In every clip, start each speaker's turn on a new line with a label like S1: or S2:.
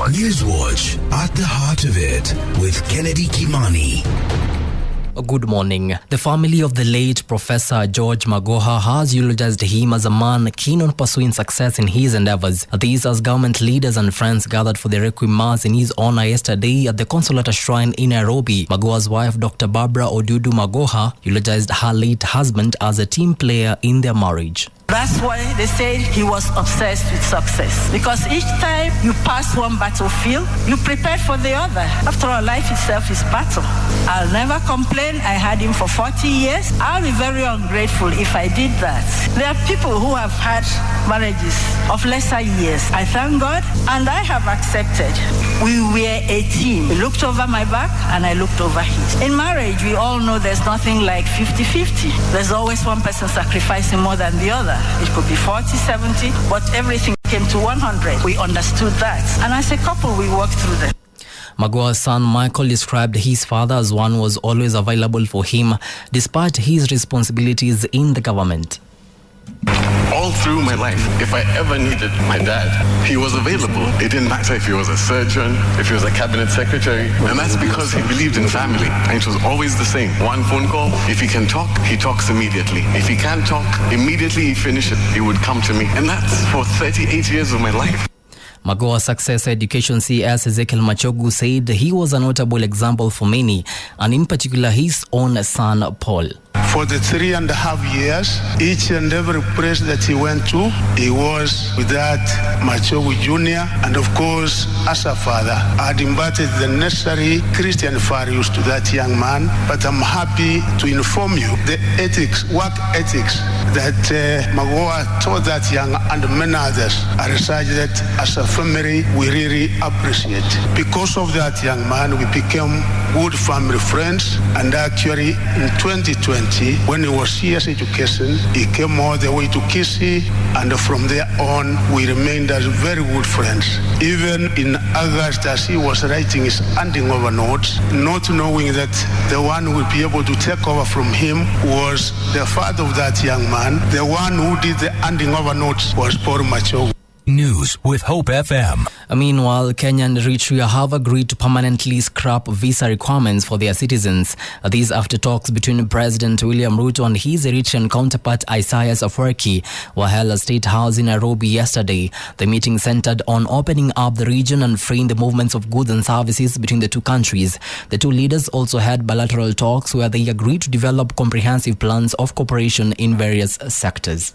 S1: Newswatch at the heart of it with Kennedy Kimani.
S2: Good morning. The family of the late Professor George Magoha has eulogized him as a man keen on pursuing success in his endeavors. These as government leaders and friends gathered for the Requiem Mass in his honor yesterday at the Consolata Shrine in Nairobi. Magoha's wife, Dr. Barbara Odudu Magoha, eulogized her late husband as a team player in their marriage.
S3: That's why they say he was obsessed with success. Because each time you pass one battlefield, you prepare for the other. After all, life itself is battle. I'll never complain. I had him for 40 years. I'll be very ungrateful if I did that. There are people who have had marriages of lesser years. I thank God, and I have accepted. We were a team. He looked over my back, and I looked over his. In marriage, we all know there's nothing like 50-50. There's always one person sacrificing more than the other. It could be 40-70, but everything came to 100. We understood that. And as a couple, we worked through them.
S2: Magoha's son Michael described his father as one who was always available for him despite his responsibilities in the government.
S4: All through my life, if I ever needed my dad, he was available. It didn't matter if he was a surgeon, if he was a cabinet secretary, and that's because he believed in family. And it was always the same. One phone call, if he can talk, he talks immediately. If he can't talk, immediately he finishes, he would come to me. And that's for 38 years of my life.
S2: Magoha's successor, Education CS Ezekiel Machogu, said he was a notable example for many, and in particular his own son Paul.
S5: For the 3.5 years, each and every place that he went to, he was with that Machogu Jr. And of course, as a father, I had imparted the necessary Christian values to that young man. But I'm happy to inform you the ethics, work ethics that Magoha taught that young and many others are such that as a family, we really appreciate. Because of that young man, we became good family friends. And actually, in 2020, when he was CS Education, he came all the way to Kisii, and from there on, we remained as very good friends. Even in August, as he was writing his handing over notes, not knowing that the one who would be able to take over from him was the father of that young man. The one who did the handing over notes was Paul Machogu.
S1: News with Hope FM.
S2: Meanwhile, Kenya and Eritrea have agreed to permanently scrap visa requirements for their citizens. These after talks between President William Ruto and his Eritrean counterpart Isaias Afwerki were held at State House in Nairobi yesterday. The meeting centered on opening up the region and freeing the movements of goods and services between the two countries. The two leaders also had bilateral talks where they agreed to develop comprehensive plans of cooperation in various sectors.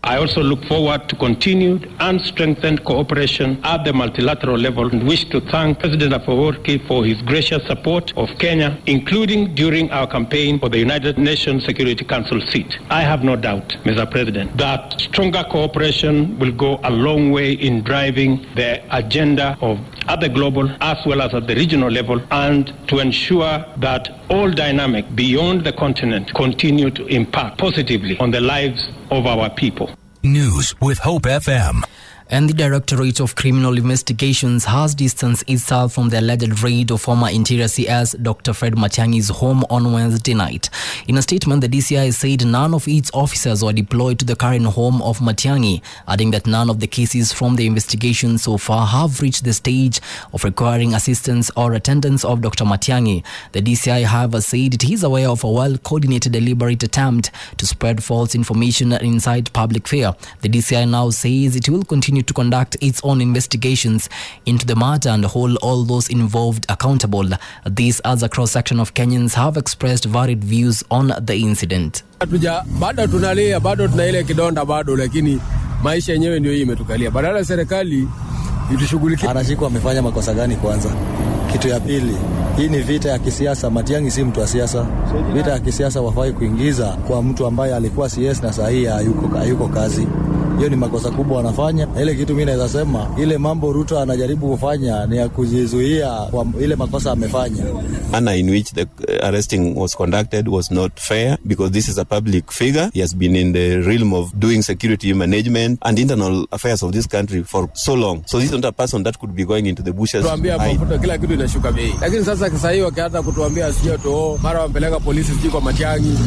S6: I also look forward to continued and strengthened cooperation at the multilateral level and wish to thank President Afwerki for his gracious support of Kenya, including during our campaign for the United Nations Security Council seat. I have no doubt, Mr. President, that stronger cooperation will go a long way in driving the agenda of at the global as well as at the regional level, and to ensure that all dynamics beyond the continent continue to impact positively on the lives of our people.
S1: News with Hope FM.
S2: And the Directorate of Criminal Investigations has distanced itself from the alleged raid of former Interior CS Dr. Fred Matiang'i's home on Wednesday night. In a statement, the DCI said none of its officers were deployed to the current home of Matiang'i, adding that none of the cases from the investigation so far have reached the stage of requiring assistance or attendance of Dr. Matiang'i. The DCI, however, said it is aware of a well-coordinated deliberate attempt to spread false information and incite public fear. The DCI now says it will continue to conduct its own investigations into the matter and hold all those involved accountable. This as a cross-section of Kenyans have expressed varied views on the incident.
S7: Bado tunalia, bado tunaile kidonda bado, lakini maisha yenyewe ndio hii imetukalia. Badala serikali itushughulikie.
S8: Anashikwa amefanya makosa gani kwanza? Kitu ya pili, hii ni vita ya kisiasa. Matiang'i si mtu wa siasa. Vita ya kisiasa wafai kuingiza kwa mtu ambaye alikuwa CS na saa hii hayuko kazi. Hiyo ni makosa kubwa wanafanya. Ile kitu mimi naweza sema, ile mambo Ruto anajaribu kufanya ni ya kujizuia kwa ile makosa amefanya.
S9: Manner in which the arresting was conducted was not fair because this is a public figure. He has been in the realm of doing security management and internal affairs of this country for so long. So this is not a person that could be going into the bushes.
S7: Tuambia mafuta kila kitu inashuka bei. Lakini sasa hivi wakianza kutuambia sio tu mara wampeleka polisi sijui kwa Matiang'i.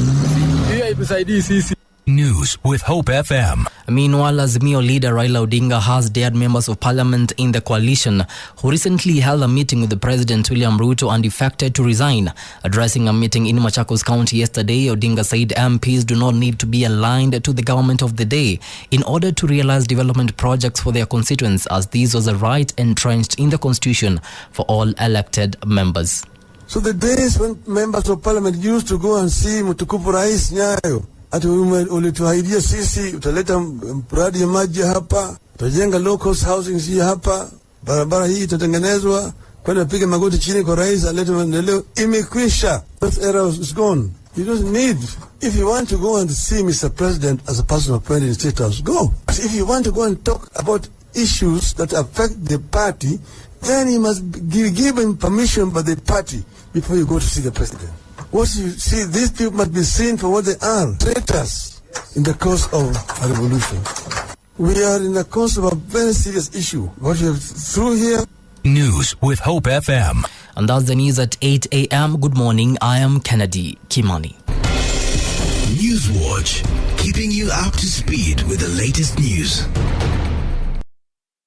S7: Hiyo haitusaidii sisi.
S1: News with Hope FM.
S2: Meanwhile, Azimio leader Raila Odinga has dared members of parliament in the coalition who recently held a meeting with the President William Ruto and effected to resign. Addressing a meeting in Machakos County yesterday, Odinga said MPs do not need to be aligned to the government of the day in order to realize development projects for their constituents, as this was a right entrenched in the constitution for all elected members.
S10: So the days when members of parliament used to go and see Mtukufu Rais Nyayo, ati ulituahidia sisi utaleta mradi ya maji hapa, utajenga low cost housing hii hapa, barabara hii itatengenezwa, kwenda piga magoti chini kwa rais alete maendeleo, imekwisha. That era is gone. You don't need, if you want to go and see Mr. President as a personal friend in State House, go. But if you want to go and talk about issues that affect the party, then you must give him permission by the party before you go to see the president. What you see, these people must be seen for what they are, traitors in the cause of a revolution. We are in the course of a very serious issue. What you have through here.
S1: News with Hope FM.
S2: And that's the news at 8 a.m. Good morning. I am Kennedy Kimani.
S1: Newswatch, keeping you up to speed with the latest news.